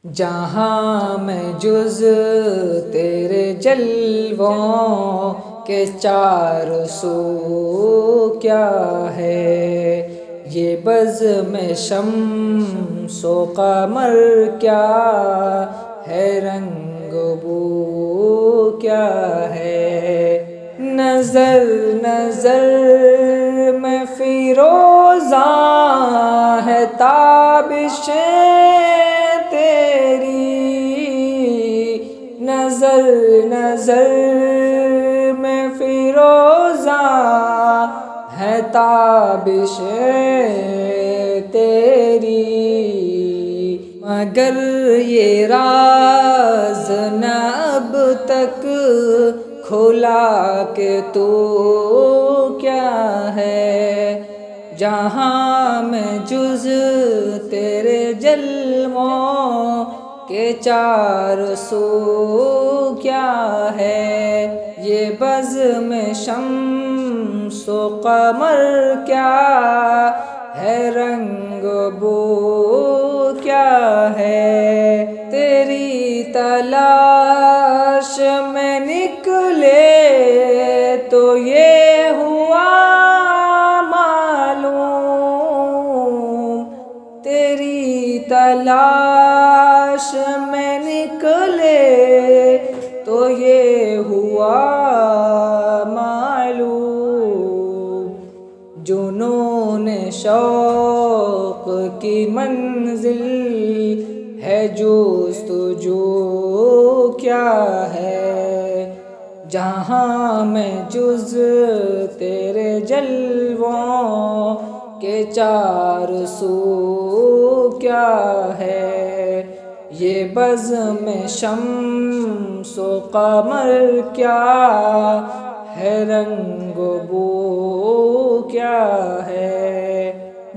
جہاں میں جز تیرے جلووں کے چار سو کیا ہے، یہ بزم شمس و قمر کیا ہے، رنگ بو کیا ہے۔ نظر نظر میں فیروزاں ہے تابشیں تیری، نظر نظر میں فیروزاں ہے تابشیں تیری، مگر یہ راز نہ اب تک کھلا کہ تو کیا ہے، جہاں میں جز تیرے جلووں کے چار سو کیا ہے، یہ بزم شمس و قمر کیا ہے، رنگ بو کیا ہے۔ تیری تلاش میں نکلے تو یہ ہوا معلوم، تیری تلاش میں نکلے تو یہ ہوا معلوم، جنون شوق کی منزل ہے جستجو کیا ہے، جہاں میں جز تیرے جلووں کے چار سو کیا ہے، یہ بزم شمس و قمر کیا ہے، رنگ بو کیا ہے۔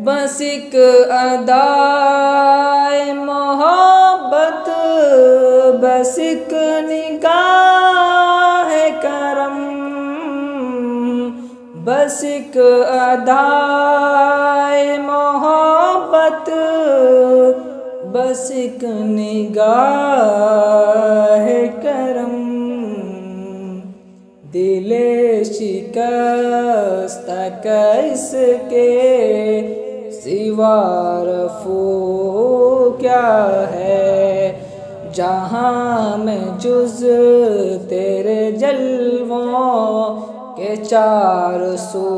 بس ایک ادائے محبت، بس ایک نگاہ کرم، بس ایک ادائے محبت، بس ایک نگاہ کرم، دل شکستہ کس کے سوا رفو کیا ہے، جہاں میں جز تیرے جلووں کے چار سو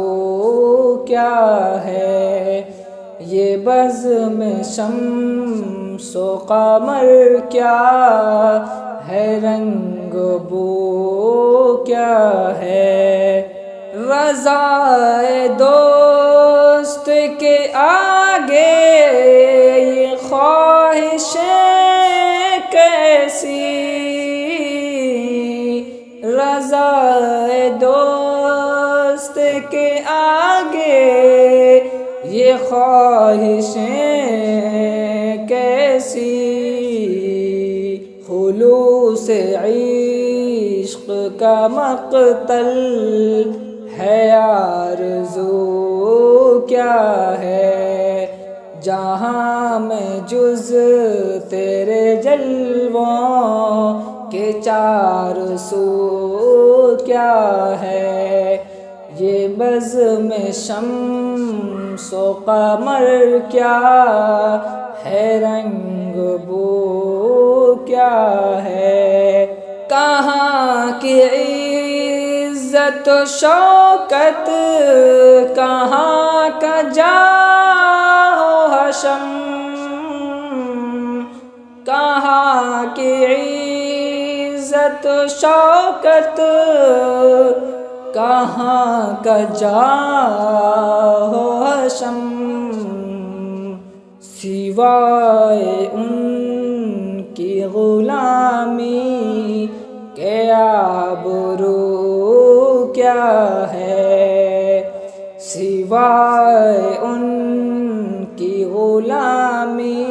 کیا ہے، یہ بزم شمس و قمر کیا ہے، رنگ بو کیا ہے۔ رضائے دوست کے آگے یہ خواہشیں کیسی، رضائے دوست کے آگے یہ خواہشیں کیسی، خلوص عشق کا مقتل ہے، آرزو کیا ہے، جہاں میں جز تیرے جلووں کے چار سو کیا ہے، یہ بزم شمس و قمر کیا ہے، رنگ بو کیا ہے۔ کہاں کی عزت و شوکت، کہاں کا جاہ و حشم، کہاں کی عزت و شوکت، کہاں کا جاہ و حشم، سوائے ان کی غلامی کے آبرو کیا ہے، سوائے ان کی غلامی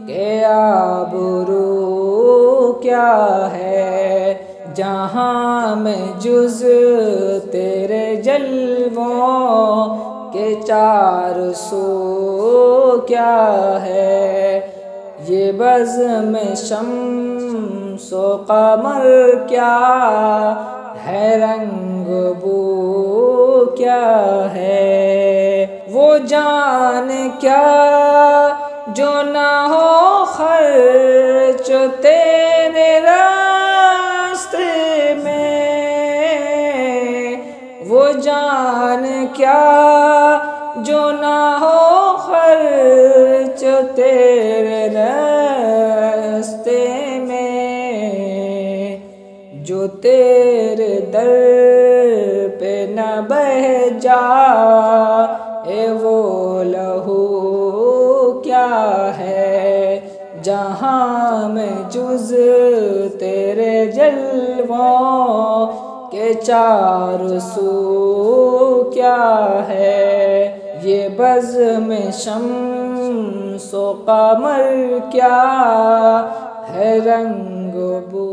کے آبرو کیا ہے، جہاں میں جز تیرے جلووں کے چار سو کیا ہے، یہ بزم شمس و قمر کیا ہے، رنگ بو کیا ہے، وہ جان کیا جو نہ ہو خرچ تیرے راستے میں، وہ جان کیا جو نہ ہو خرچ تیرے راستے میں، جو تیرے در پہ نہ بہہ جائے وہ لہو کیا ہے، جہاں میں جز تیرے جلووں کے چار سو کیا ہے، یہ بزم شمس و قمر کیا ہے، رنگ بو